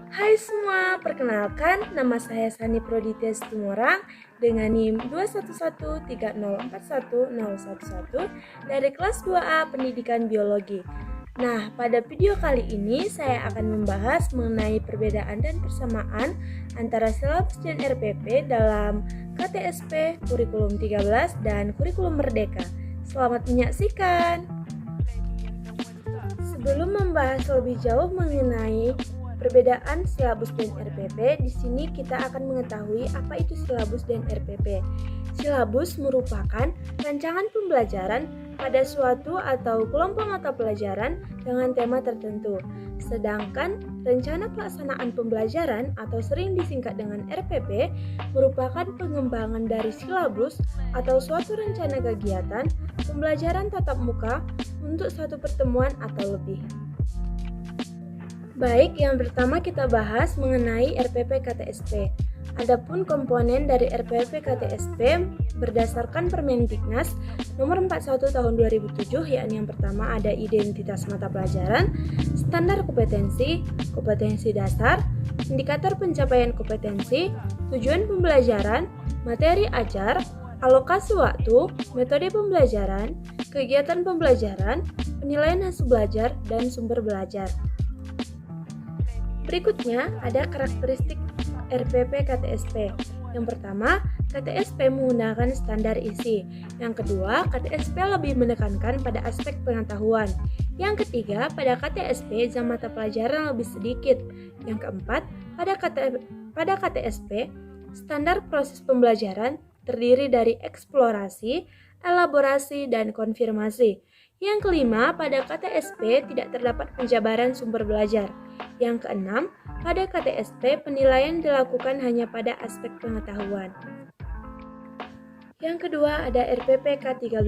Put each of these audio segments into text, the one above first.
Hai semua, perkenalkan nama saya Sani Proditya Situmorang dengan NIM 21130410111 dari kelas 2A Pendidikan Biologi. Nah, pada video kali ini saya akan membahas mengenai perbedaan dan persamaan antara silabus dan RPP dalam KTSP, Kurikulum 13, dan Kurikulum Merdeka. Selamat menyaksikan! Sebelum membahas lebih jauh mengenai perbedaan silabus dan RPP, di sini kita akan mengetahui apa itu silabus dan RPP. Silabus merupakan rancangan pembelajaran pada suatu atau kelompok mata pelajaran dengan tema tertentu. Sedangkan rencana pelaksanaan pembelajaran atau sering disingkat dengan RPP merupakan pengembangan dari silabus atau suatu rencana kegiatan pembelajaran tatap muka untuk satu pertemuan atau lebih. Baik, yang pertama kita bahas mengenai RPP KTSP. Adapun komponen dari RPP KTSP berdasarkan Permendiknas nomor 41 tahun 2007, yakni yang pertama ada identitas mata pelajaran, standar kompetensi, kompetensi dasar, indikator pencapaian kompetensi, tujuan pembelajaran, materi ajar, alokasi waktu, metode pembelajaran, kegiatan pembelajaran, penilaian hasil belajar, dan sumber belajar. Berikutnya ada karakteristik RPP KTSP. Yang pertama, KTSP menggunakan standar isi. Yang kedua, KTSP lebih menekankan pada aspek pengetahuan. Yang ketiga, pada KTSP jam mata pelajaran lebih sedikit. Yang keempat, pada KTSP standar proses pembelajaran terdiri dari eksplorasi, elaborasi, dan konfirmasi. Yang kelima, pada KTSP tidak terdapat penjabaran sumber belajar. Yang keenam, pada KTSP penilaian dilakukan hanya pada aspek pengetahuan. Yang kedua ada RPP K13.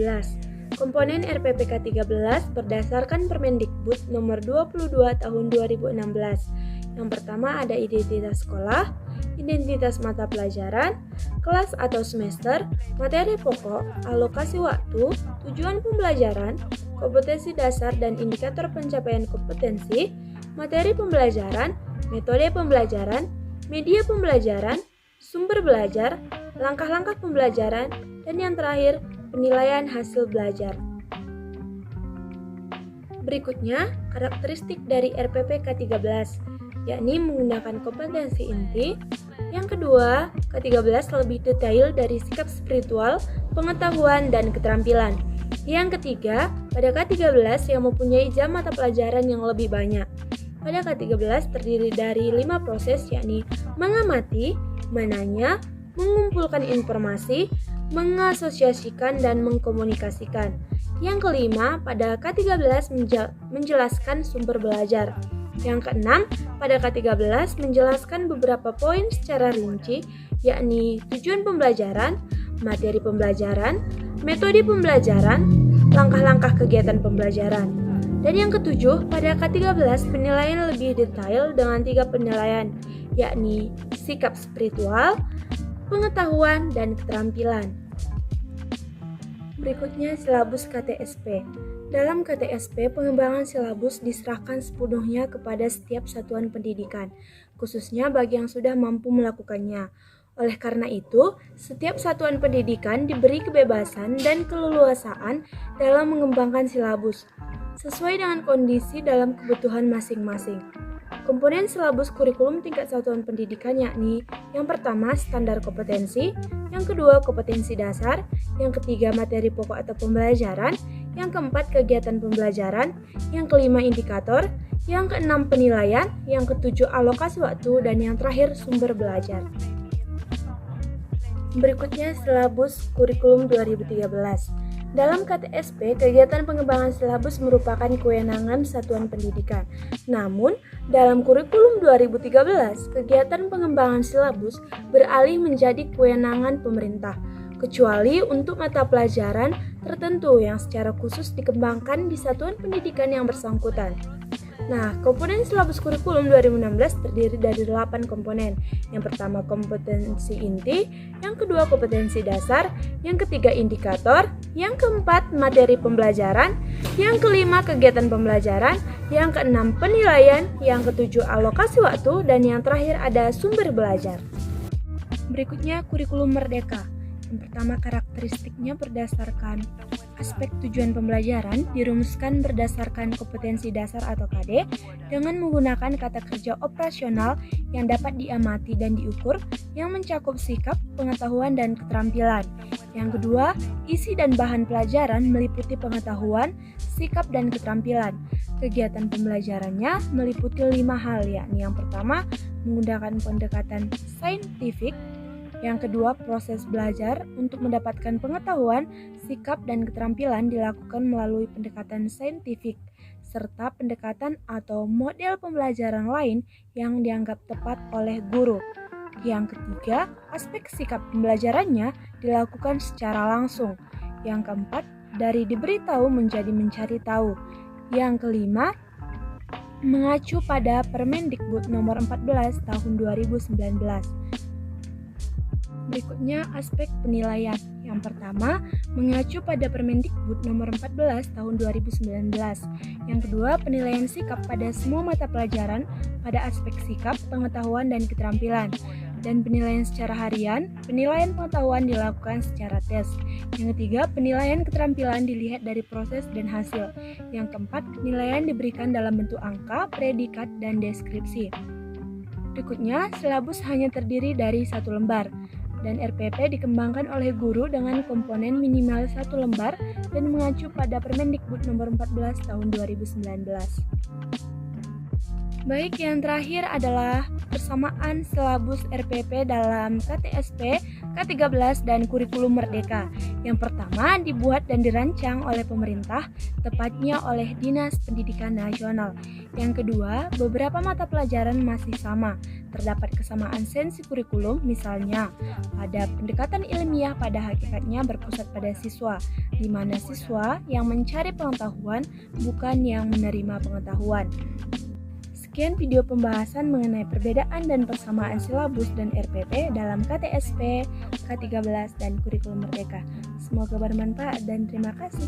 Komponen RPP K13 berdasarkan Permendikbud nomor 22 tahun 2016. Yang pertama ada identitas sekolah, identitas mata pelajaran, kelas atau semester, materi pokok, alokasi waktu, tujuan pembelajaran, kompetensi dasar dan indikator pencapaian kompetensi, materi pembelajaran, metode pembelajaran, media pembelajaran, sumber belajar, langkah-langkah pembelajaran, dan yang terakhir, penilaian hasil belajar. Berikutnya, karakteristik dari RPP K13, yakni menggunakan kompetensi inti. Yang kedua, K13 lebih detail dari sikap spiritual, pengetahuan, dan keterampilan. Yang ketiga, pada K13 yang mempunyai jam mata pelajaran yang lebih banyak. Pada K13 terdiri dari 5 proses, yakni mengamati, menanya, mengumpulkan informasi, mengasosiasikan, dan mengkomunikasikan. Yang kelima, pada K13 menjelaskan sumber belajar. Yang keenam, pada K13 menjelaskan beberapa poin secara rinci, yakni tujuan pembelajaran, materi pembelajaran, metode pembelajaran, langkah-langkah kegiatan pembelajaran. Dan yang ketujuh, pada K13 penilaian lebih detail dengan 3 penilaian, yakni sikap spiritual, pengetahuan, dan keterampilan. Berikutnya silabus KTSP. Dalam KTSP, pengembangan silabus diserahkan sepenuhnya kepada setiap satuan pendidikan, khususnya bagi yang sudah mampu melakukannya. Oleh karena itu, setiap satuan pendidikan diberi kebebasan dan keleluasaan dalam mengembangkan silabus, sesuai dengan kondisi dalam kebutuhan masing-masing. Komponen silabus kurikulum tingkat satuan pendidikan yakni yang pertama standar kompetensi, yang kedua kompetensi dasar, yang ketiga materi pokok atau pembelajaran, yang keempat kegiatan pembelajaran, yang kelima indikator, yang keenam penilaian, yang ketujuh alokasi waktu, dan yang terakhir sumber belajar. Berikutnya silabus kurikulum 2013. Dalam KTSP, kegiatan pengembangan silabus merupakan kewenangan satuan pendidikan. Namun, dalam kurikulum 2013, kegiatan pengembangan silabus beralih menjadi kewenangan pemerintah, kecuali untuk mata pelajaran tertentu yang secara khusus dikembangkan di satuan pendidikan yang bersangkutan. Nah, komponen silabus kurikulum 2016 terdiri dari 8 komponen. Yang pertama kompetensi inti, yang kedua kompetensi dasar, yang ketiga indikator, yang keempat materi pembelajaran, yang kelima kegiatan pembelajaran, yang keenam penilaian, yang ketujuh alokasi waktu, dan yang terakhir ada sumber belajar. Berikutnya kurikulum merdeka. Yang pertama karakteristiknya berdasarkan aspek tujuan pembelajaran dirumuskan berdasarkan kompetensi dasar atau KD dengan menggunakan kata kerja operasional yang dapat diamati dan diukur yang mencakup sikap, pengetahuan, dan keterampilan. Yang kedua, isi dan bahan pelajaran meliputi pengetahuan, sikap, dan keterampilan. Kegiatan pembelajarannya meliputi 5 hal, yakni yang pertama menggunakan pendekatan saintifik, yang kedua, proses belajar untuk mendapatkan pengetahuan, sikap, dan keterampilan dilakukan melalui pendekatan saintifik, serta pendekatan atau model pembelajaran lain yang dianggap tepat oleh guru. Yang ketiga, aspek sikap pembelajarannya dilakukan secara langsung. Yang keempat, dari diberitahu menjadi mencari tahu. Yang kelima, mengacu pada Permendikbud nomor 14 tahun 2019. Berikutnya aspek penilaian. Yang pertama, mengacu pada Permendikbud nomor 14 tahun 2019. Yang kedua, penilaian sikap pada semua mata pelajaran pada aspek sikap, pengetahuan, dan keterampilan. Dan penilaian secara harian, penilaian pengetahuan dilakukan secara tes. Yang ketiga, penilaian keterampilan dilihat dari proses dan hasil. Yang keempat, penilaian diberikan dalam bentuk angka, predikat, dan deskripsi. Berikutnya, silabus hanya terdiri dari 1 lembar. Dan RPP dikembangkan oleh guru dengan komponen minimal 1 lembar dan mengacu pada Permendikbud nomor 14 tahun 2019. Baik, yang terakhir adalah persamaan silabus RPP dalam KTSP, K13, dan kurikulum merdeka. Yang pertama dibuat dan dirancang oleh pemerintah, tepatnya oleh Dinas Pendidikan Nasional. Yang kedua, beberapa mata pelajaran masih sama. Terdapat kesamaan sensi kurikulum, misalnya pada pendekatan ilmiah pada hakikatnya berpusat pada siswa, di mana siswa yang mencari pengetahuan bukan yang menerima pengetahuan. Sekian video pembahasan mengenai perbedaan dan persamaan silabus dan RPP dalam KTSP, K13, dan kurikulum merdeka. Semoga bermanfaat dan terima kasih.